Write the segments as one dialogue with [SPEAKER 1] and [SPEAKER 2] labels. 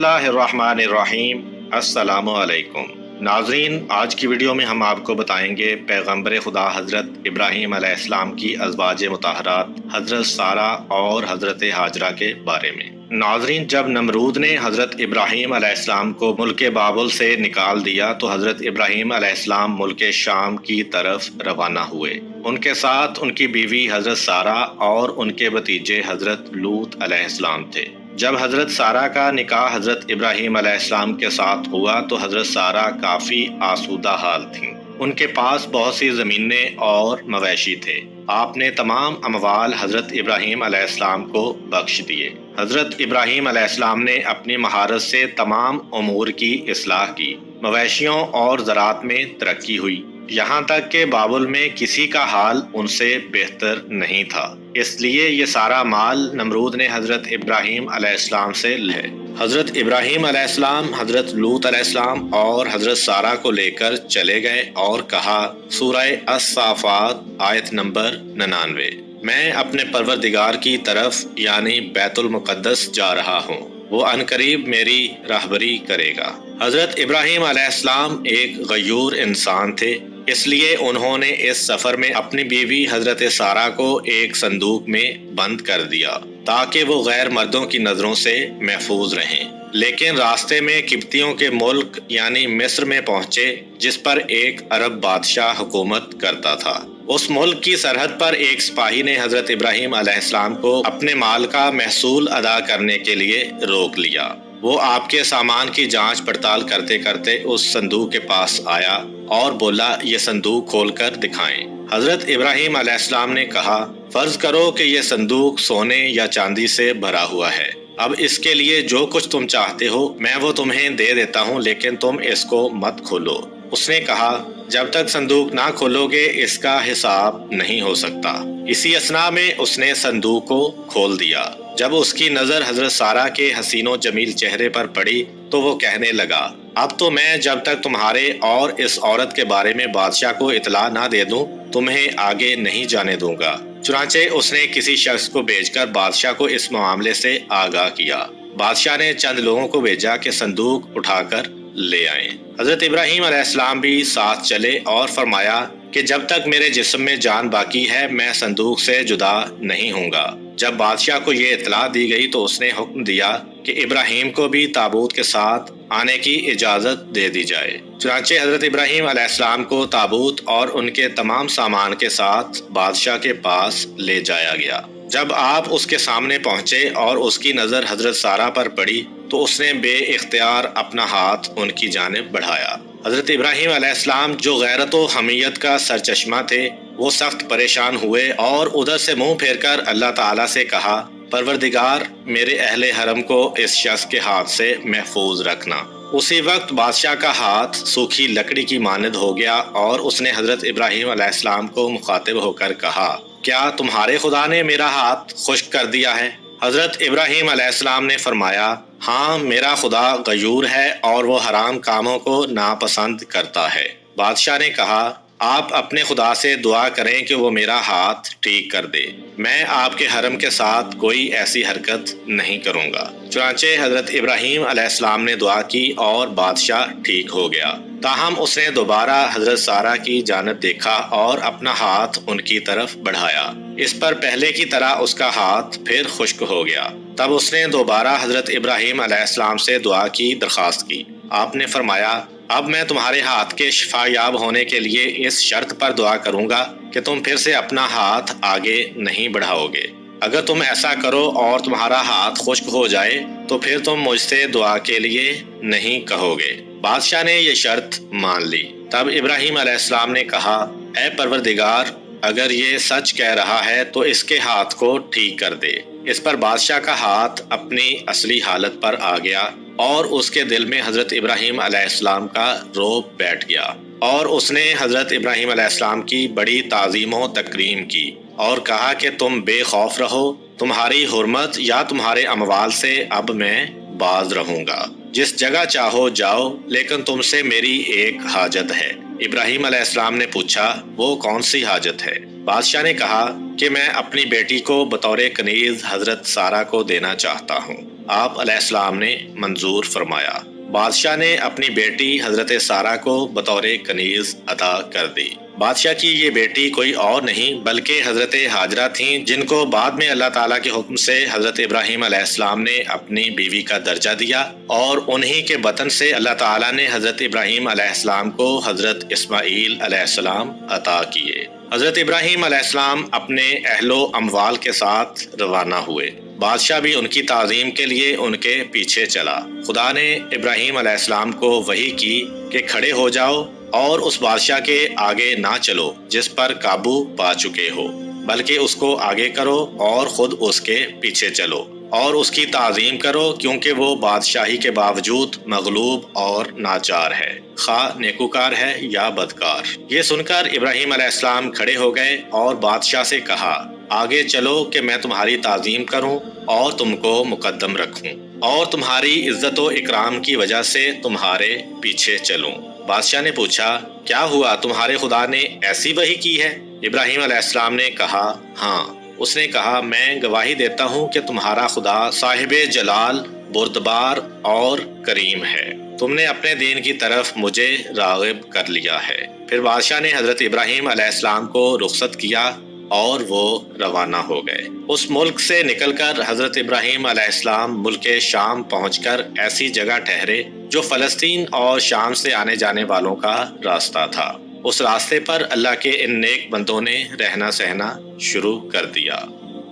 [SPEAKER 1] बिस्मिल्लाहिर्रहमानिर्रहीम। अस्सलामु अलैकुम नाजरीन, आज की वीडियो में हम आपको बताएंगे पैगंबर खुदा हज़रत इब्राहीम अलैहिस्सलाम की अज़वाज मुतहरात हज़रत सारा और हज़रत हाजरा के बारे में। नाजरीन, जब नमरूद ने हज़रत इब्राहीम अलैहिस्सलाम को मुल्क बाबुल से निकाल दिया तो हज़रत इब्राहीम अलैहिस्सलाम मुल्क शाम की तरफ रवाना हुए। उनके साथ उनकी बीवी हज़रत सारा और उनके भतीजे हज़रत लूत अलैहिस्सलाम थे। जब हज़रत सारा का निकाह हज़रत इब्राहीम अलैहिस्सलाम के साथ हुआ तो हज़रत सारा काफ़ी आसूदा हाल थीं। उनके पास बहुत सी ज़मीनें और मवेशी थे। आपने तमाम अमवाल हज़रत इब्राहीम अलैहिस्सलाम को बख्श दिए। हज़रत इब्राहीम अलैहिस्सलाम ने अपनी महारत से तमाम उमूर की इस्लाह की। मवेशियों और ज़राअत में तरक्की हुई, यहाँ तक कि बाबुल में किसी का हाल उनसे बेहतर नहीं था। इसलिए ये सारा माल नमरूद ने हज़रत इब्राहीम अलैहिस्सलाम से ले। हज़रत इब्राहीम अलैहिस्सलाम हज़रत लूत अलैहिस्सलाम और हज़रत सारा को लेकर चले गए और कहा, सूरह अस-साफ़ात आयत नंबर 99, मैं अपने परवरदिगार की तरफ यानी बैतुल मुक़द्दस जा रहा हूँ, वो अनकरीब मेरी रहबरी करेगा। हज़रत इब्राहीम अलैहिस्सलाम एक गयूर इंसान थे, इसलिए उन्होंने इस सफ़र में अपनी बीवी हज़रत सारा को एक संदूक में बंद कर दिया ताकि वो गैर मर्दों की नज़रों से महफूज रहें। लेकिन रास्ते में किब्तियों के मुल्क यानी मिस्र में पहुंचे, जिस पर एक अरब बादशाह हुकूमत करता था। उस मुल्क की सरहद पर एक सिपाही ने हज़रत इब्राहीम अलैहिस्सलाम को अपने माल का महसूल अदा करने के लिए रोक लिया। वो आपके सामान की जांच पड़ताल करते करते उस संदूक के पास आया और बोला, ये संदूक खोलकर दिखाएं। हज़रत इब्राहीम अलैहिस्सलाम ने कहा, फर्ज करो कि ये संदूक सोने या चांदी से भरा हुआ है। अब इसके लिए जो कुछ तुम चाहते हो मैं वो तुम्हें दे देता हूँ, लेकिन तुम इसको मत खोलो। उसने कहा, जब तक संदूक ना खोलोगे इसका हिसाब नहीं हो सकता। इसी असना में उसने संदूक को खोल दिया। जब उसकी नज़र हज़रत सारा के हसीनो जमील चेहरे पर पड़ी तो वो कहने लगा, अब तो मैं जब तक तुम्हारे और इस औरत के बारे में बादशाह को इतला ना दे दूं, तुम्हें आगे नहीं जाने दूंगा। चुनांचे उसने किसी शख्स को भेजकर बादशाह को इस मामले से आगाह किया। बादशाह ने चंद लोगों को भेजा कि संदूक उठाकर ले आए। हज़रत इब्राहीम अलैहिस्सलाम भी साथ चले और फरमाया कि जब तक मेरे जिस्म में जान बाकी है मैं संदूक से जुदा नहीं होऊंगा। जब बादशाह को ये इतला दी गई तो उसने हुक्म दिया कि इब्राहीम को भी ताबूत के साथ आने की इजाज़त दे दी जाए। चुनांचे हज़रत इब्राहीम अलैहिस्सलाम को ताबूत और उनके तमाम सामान के साथ बादशाह के पास ले जाया गया। जब आप उसके सामने पहुंचे और उसकी नज़र हज़रत सारा पर पड़ी तो उसने बेइख्तियार अपना हाथ उनकी जानिब बढ़ाया। हज़रत इब्राहीम अलैहिस्सलाम जो गैरत व हमीयत का सरचश्मा थे, वो सख्त परेशान हुए और उधर से मुंह फेरकर अल्लाह ताला से कहा, परवरदिगार, मेरे अहले हरम को इस शख्स के हाथ से महफूज रखना। उसी वक्त बादशाह का हाथ सूखी लकड़ी की मानद हो गया और उसने हज़रत इब्राहीम अलैहिस्सलाम को मुखातिब होकर कहा, क्या तुम्हारे खुदा ने मेरा हाथ खुश्क कर दिया है? हज़रत इब्राहीम अलैहिस्सलाम ने फरमाया, हाँ, मेरा खुदा गयूर है और वो हराम कामों को नापसंद करता है। बादशाह ने कहा, आप अपने खुदा से दुआ करें कि वो मेरा हाथ ठीक कर दे। मैं आपके हरम के साथ कोई ऐसी हरकत नहीं करूँगा। चुनांचे हज़रत इब्राहीम अलैहिस्सलाम ने दुआ की और बादशाह ठीक हो गया। ताहम उसने दोबारा हज़रत सारा की जानिब देखा और अपना हाथ उनकी तरफ बढ़ाया। इस पर पहले की तरह उसका हाथ फिर खुश्क हो गया। तब उसने दोबारा हज़रत इब्राहीम अलैहिस्सलाम से दुआ की दरख्वास्त की। आपने फरमाया, अब मैं तुम्हारे हाथ के शिफायाब होने के लिए इस शर्त पर दुआ करूंगा कि तुम फिर से अपना हाथ आगे नहीं बढ़ाओगे। अगर तुम ऐसा करो और तुम्हारा हाथ खुश्क हो जाए तो फिर तुम मुझसे दुआ के लिए नहीं कहोगे। बादशाह ने ये शर्त मान ली। तब इब्राहीम अलैहिस्सलाम ने कहा, ऐ परवरदिगार, अगर ये सच कह रहा है तो इसके हाथ को ठीक कर दे। इस पर बादशाह का हाथ अपनी असली हालत पर आ गया और उसके दिल में हज़रत इब्राहीम अलैहिस्सलाम का रौब बैठ गया और उसने हज़रत इब्राहीम अलैहिस्सलाम की बड़ी ताज़ीम व तकरीम की और कहा कि तुम बेखौफ रहो, तुम्हारी हुर्मत या तुम्हारे अमवाल से अब मैं बाज रहूंगा। जिस जगह चाहो जाओ, लेकिन तुमसे मेरी एक हाजत है। इब्राहीम अलैहिस्सलाम ने पूछा, वो कौन सी हाजत है? बादशाह ने कहा कि मैं अपनी बेटी को बतौर कनीज हज़रत सारा को देना चाहता हूँ। آپ علیہ السلام نے منظور فرمایا۔ بادشاہ نے اپنی بیٹی حضرت سارہ کو بطور کنیز عطا کر دی۔ بادشاہ کی یہ بیٹی کوئی اور نہیں بلکہ حضرت ہاجرہ تھیں، جن کو بعد میں اللہ تعالیٰ کے حکم سے حضرت ابراہیم علیہ السلام نے اپنی بیوی کا درجہ دیا، اور انہی کے بطن سے اللہ تعالیٰ نے حضرت ابراہیم علیہ السلام کو حضرت اسماعیل علیہ السلام عطا کیے۔ حضرت ابراہیم علیہ السلام اپنے اہل و اموال کے ساتھ روانہ ہوئے۔ بادشاہ بھی ان کی تعظیم کے لیے ان کے پیچھے چلا۔ خدا نے ابراہیم علیہ السلام کو وحی کی کہ کھڑے ہو جاؤ اور اس بادشاہ کے آگے نہ چلو جس پر قابو پا چکے ہو، بلکہ اس کو آگے کرو اور خود اس کے پیچھے چلو اور اس کی تعظیم کرو، کیونکہ وہ بادشاہی کے باوجود مغلوب اور ناچار ہے، خواہ نیکوکار ہے یا بدکار۔ یہ سن کر ابراہیم علیہ السلام کھڑے ہو گئے اور بادشاہ سے کہا، آگے چلو کہ میں تمہاری تعظیم کروں اور تم کو مقدم رکھوں اور تمہاری عزت و اکرام کی وجہ سے تمہارے پیچھے چلوں۔ بادشاہ نے پوچھا، کیا ہوا، تمہارے خدا نے ایسی وحی کی ہے؟ ابراہیم علیہ السلام نے کہا، ہاں۔ اس نے کہا، میں گواہی دیتا ہوں کہ تمہارا خدا صاحب جلال، بردبار اور کریم ہے۔ تم نے اپنے دین کی طرف مجھے راغب کر لیا ہے۔ پھر بادشاہ نے حضرت ابراہیم علیہ السلام کو رخصت کیا اور وہ روانہ ہو گئے۔ اس ملک سے نکل کر حضرت ابراہیم علیہ السلام ملک شام پہنچ کر ایسی جگہ ٹھہرے جو فلسطین اور شام سے آنے جانے والوں کا راستہ تھا۔ اس راستے پر اللہ کے ان نیک بندوں نے رہنا سہنا شروع کر دیا۔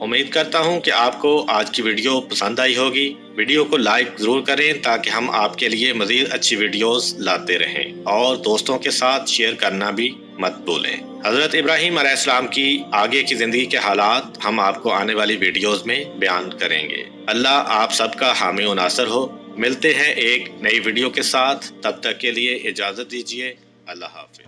[SPEAKER 1] امید کرتا ہوں کہ آپ کو آج کی ویڈیو پسند آئی ہوگی۔ ویڈیو کو لائک ضرور کریں تاکہ ہم آپ کے لیے مزید اچھی ویڈیوز لاتے رہیں، اور دوستوں کے ساتھ شیئر کرنا بھی مت بھولیں۔ حضرت ابراہیم علیہ السلام کی آگے کی زندگی کے حالات ہم آپ کو آنے والی ویڈیوز میں بیان کریں گے۔ اللہ آپ سب کا حامی و ناصر ہو۔ ملتے ہیں ایک نئی ویڈیو کے ساتھ، تب تک کے لیے اجازت دیجیے۔ اللہ حافظ۔